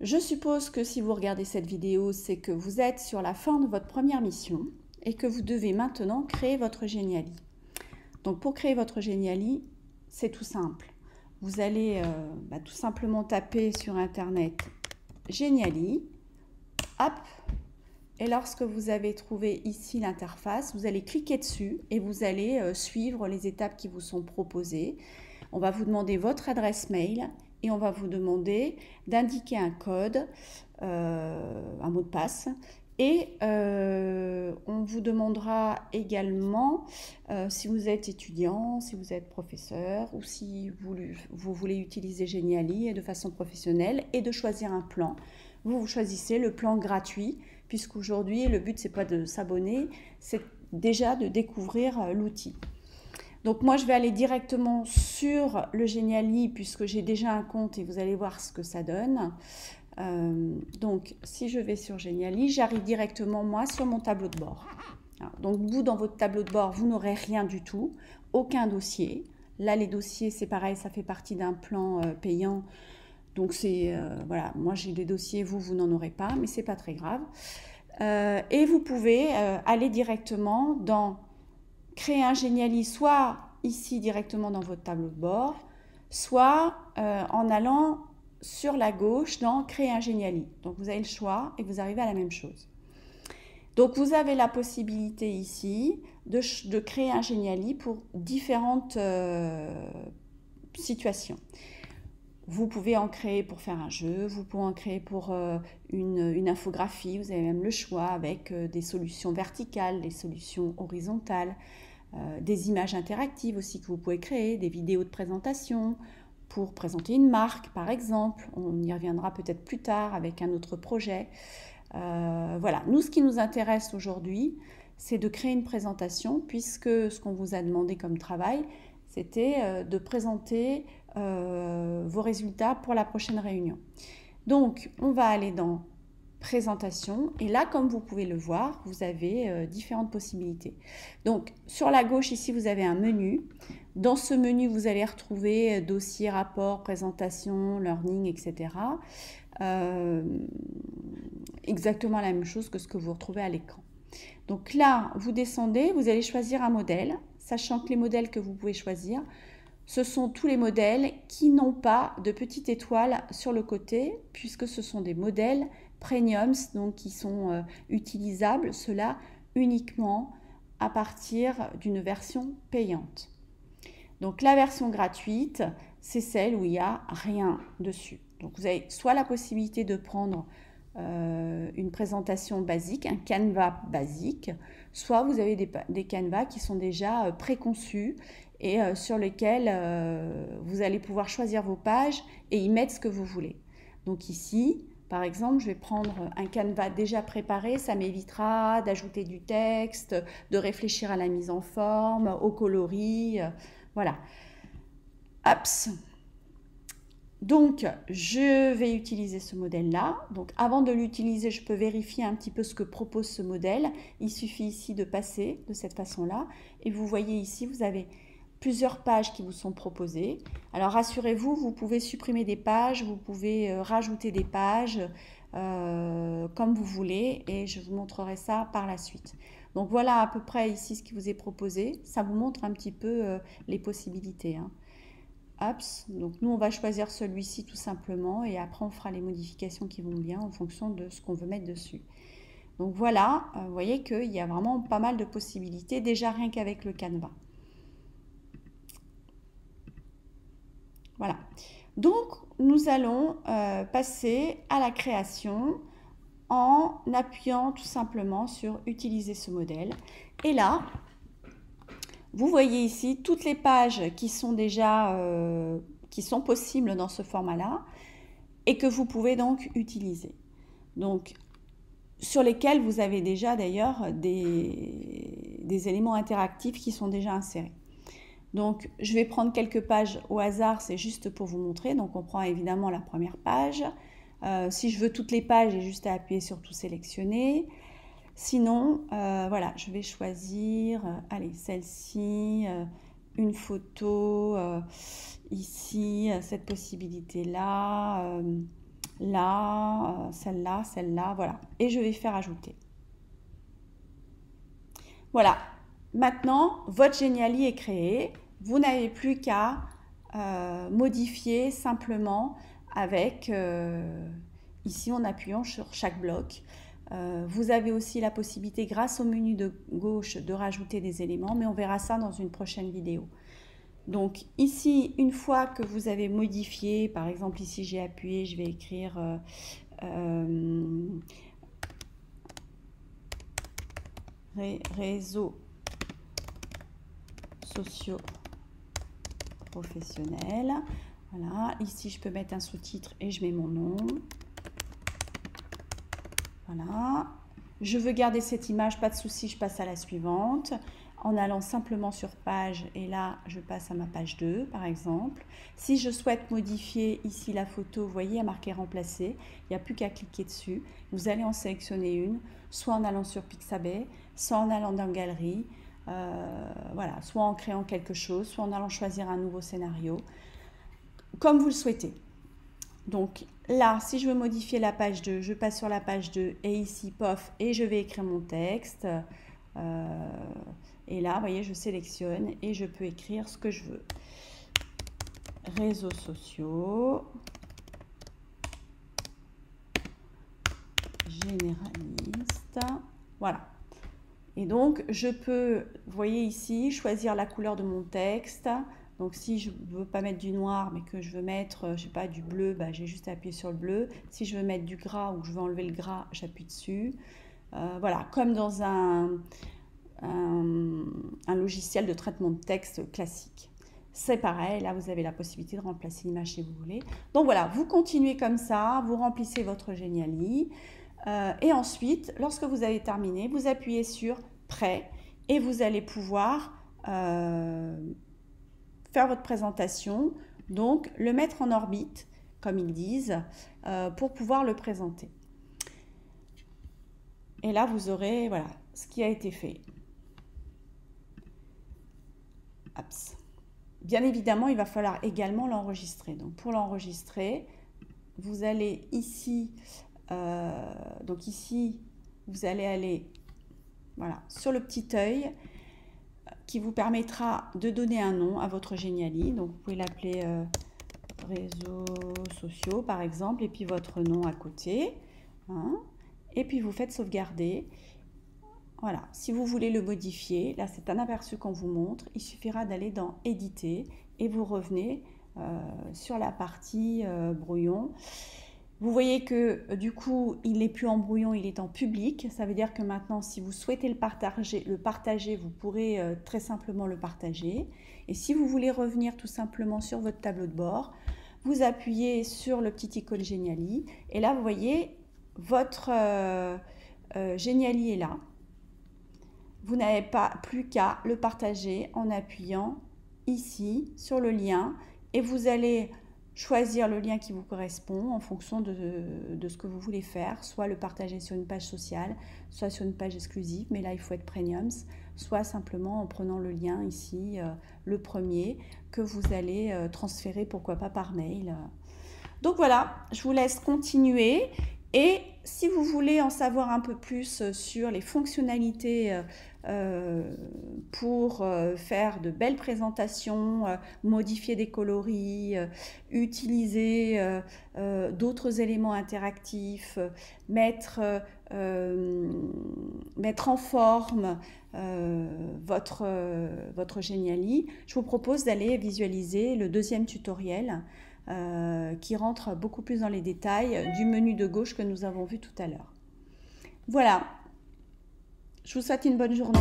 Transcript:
Je suppose que si vous regardez cette vidéo, c'est que vous êtes sur la fin de votre première mission et que vous devez maintenant créer votre Geniali. Donc pour créer votre Geniali, c'est tout simple. Vous allez tout simplement taper sur internet Geniali, hop, et lorsque vous avez trouvé ici l'interface, vous allez cliquer dessus et vous allez suivre les étapes qui vous sont proposées. On va vous demander votre adresse mail et on va vous demander d'indiquer un code, un mot de passe. Et on vous demandera également si vous êtes étudiant, si vous êtes professeur ou si vous voulez utiliser Geniali de façon professionnelle et de choisir un plan. Vous choisissez le plan gratuit puisqu'aujourd'hui le but c'est pas de s'abonner, c'est déjà de découvrir l'outil. Donc moi je vais aller directement sur le Geniali puisque j'ai déjà un compte et vous allez voir ce que ça donne. Donc si je vais sur Geniali, j'arrive directement moi sur mon tableau de bord. Alors, donc vous dans votre tableau de bord, vous n'aurez rien du tout, aucun dossier. Là les dossiers c'est pareil, ça fait partie d'un plan payant. Donc c'est voilà, moi j'ai des dossiers, vous n'en aurez pas, mais c'est pas très grave. Et vous pouvez aller directement dans créer un Geniali, soit ici directement dans votre tableau de bord, soit en allant sur la gauche dans créer un Geniali. Donc vous avez le choix et vous arrivez à la même chose. Donc vous avez la possibilité ici de créer un Geniali pour différentes situations. Vous pouvez en créer pour faire un jeu, vous pouvez en créer pour une infographie, vous avez même le choix avec des solutions verticales, des solutions horizontales, des images interactives aussi que vous pouvez créer, des vidéos de présentation pour présenter une marque par exemple. On y reviendra peut-être plus tard avec un autre projet. Voilà, nous ce qui nous intéresse aujourd'hui, c'est de créer une présentation puisque ce qu'on vous a demandé comme travail, c'était de présenter vos résultats pour la prochaine réunion. Donc, on va aller dans présentation et là, comme vous pouvez le voir, vous avez différentes possibilités. Donc, sur la gauche ici, vous avez un menu. Dans ce menu, vous allez retrouver dossier, rapport, présentation, learning, etc. Exactement la même chose que ce que vous retrouvez à l'écran. Donc là, vous descendez, vous allez choisir un modèle, sachant que les modèles que vous pouvez choisir, ce sont tous les modèles qui n'ont pas de petite étoile sur le côté, puisque ce sont des modèles premiums, donc qui sont utilisables, cela uniquement à partir d'une version payante. Donc la version gratuite, c'est celle où il n'y a rien dessus. Donc vous avez soit la possibilité de prendre une présentation basique, un canevas basique, soit vous avez des canevas qui sont déjà préconçus et sur lesquels vous allez pouvoir choisir vos pages et y mettre ce que vous voulez. Donc ici, par exemple, je vais prendre un canevas déjà préparé, ça m'évitera d'ajouter du texte, de réfléchir à la mise en forme, au coloris, voilà. Apps. Donc, je vais utiliser ce modèle-là. Donc, avant de l'utiliser, je peux vérifier un petit peu ce que propose ce modèle. Il suffit ici de passer de cette façon-là. Et vous voyez ici, vous avez plusieurs pages qui vous sont proposées. Alors, rassurez-vous, vous pouvez supprimer des pages, vous pouvez rajouter des pages comme vous voulez. Et je vous montrerai ça par la suite. Donc, voilà à peu près ici ce qui vous est proposé. Ça vous montre un petit peu les possibilités, hein. Apps. Donc nous on va choisir celui-ci tout simplement et après on fera les modifications qui vont bien en fonction de ce qu'on veut mettre dessus. Donc voilà, vous voyez qu'il y a vraiment pas mal de possibilités déjà rien qu'avec le canevas. Voilà. Donc nous allons passer à la création en appuyant tout simplement sur utiliser ce modèle. Et là, vous voyez ici toutes les pages qui sont déjà qui sont possibles dans ce format-là et que vous pouvez donc utiliser. Donc, sur lesquels vous avez déjà d'ailleurs des éléments interactifs qui sont déjà insérés. Donc, je vais prendre quelques pages au hasard, c'est juste pour vous montrer. Donc, on prend évidemment la première page. Si je veux toutes les pages, j'ai juste à appuyer sur tout sélectionner. Sinon, voilà, je vais choisir, allez, celle-ci, une photo, ici, cette possibilité-là, là, celle-là, celle-là, voilà. Et je vais faire ajouter. Voilà. Maintenant, votre Geniali est créé. Vous n'avez plus qu'à modifier simplement avec, ici en appuyant sur chaque bloc. Vous avez aussi la possibilité, grâce au menu de gauche, de rajouter des éléments, mais on verra ça dans une prochaine vidéo. Donc ici, une fois que vous avez modifié, par exemple ici j'ai appuyé, je vais écrire réseaux sociaux professionnels. Voilà, ici je peux mettre un sous-titre et je mets mon nom. Voilà, je veux garder cette image, pas de souci, je passe à la suivante en allant simplement sur page et là je passe à ma page 2 par exemple. Si je souhaite modifier ici la photo, vous voyez, il y a marqué remplacer, il n'y a plus qu'à cliquer dessus. Vous allez en sélectionner une, soit en allant sur Pixabay, soit en allant dans Galerie, voilà, soit en créant quelque chose, soit en allant choisir un nouveau scénario, comme vous le souhaitez. Donc là, si je veux modifier la page 2, je passe sur la page 2 et ici, pof, et je vais écrire mon texte. Et là, vous voyez, je sélectionne et je peux écrire ce que je veux. Réseaux sociaux, généraliste, voilà. Et donc, je peux, vous voyez ici, choisir la couleur de mon texte. Donc, si je ne veux pas mettre du noir, mais que je veux mettre, je sais pas, du bleu, bah, j'ai juste appuyé sur le bleu. Si je veux mettre du gras ou que je veux enlever le gras, j'appuie dessus. Voilà, comme dans un logiciel de traitement de texte classique. C'est pareil, là vous avez la possibilité de remplacer l'image si vous voulez. Donc voilà, vous continuez comme ça, vous remplissez votre Geniali. Et ensuite, lorsque vous avez terminé, vous appuyez sur Prêt et vous allez pouvoir faire votre présentation, donc le mettre en orbite, comme ils disent, pour pouvoir le présenter. Et là, vous aurez voilà, ce qui a été fait. Ups. Bien évidemment, il va falloir également l'enregistrer. Donc pour l'enregistrer, vous allez ici, donc ici, vous allez aller voilà, sur le petit œil qui vous permettra de donner un nom à votre Geniali. Donc vous pouvez l'appeler réseaux sociaux par exemple, et puis votre nom à côté. Hein, et puis vous faites sauvegarder. Voilà, si vous voulez le modifier, là c'est un aperçu qu'on vous montre, il suffira d'aller dans éditer et vous revenez sur la partie brouillon. Vous voyez que du coup il n'est plus en brouillon, il est en public. Ça veut dire que maintenant si vous souhaitez le partager, vous pourrez très simplement le partager. Et si vous voulez revenir tout simplement sur votre tableau de bord, vous appuyez sur le petit icône Geniali et là vous voyez votre Geniali est là. Vous n'avez pas plus qu'à le partager en appuyant ici sur le lien et vous allez choisir le lien qui vous correspond en fonction de ce que vous voulez faire, soit le partager sur une page sociale, soit sur une page exclusive, mais là il faut être premium, soit simplement en prenant le lien ici, le premier, que vous allez transférer, pourquoi pas par mail. Donc voilà, je vous laisse continuer. Et si vous voulez en savoir un peu plus sur les fonctionnalités pour faire de belles présentations, modifier des coloris, utiliser d'autres éléments interactifs, mettre en forme votre Geniali, je vous propose d'aller visualiser le deuxième tutoriel qui rentre beaucoup plus dans les détails du menu de gauche que nous avons vu tout à l'heure. Voilà, je vous souhaite une bonne journée.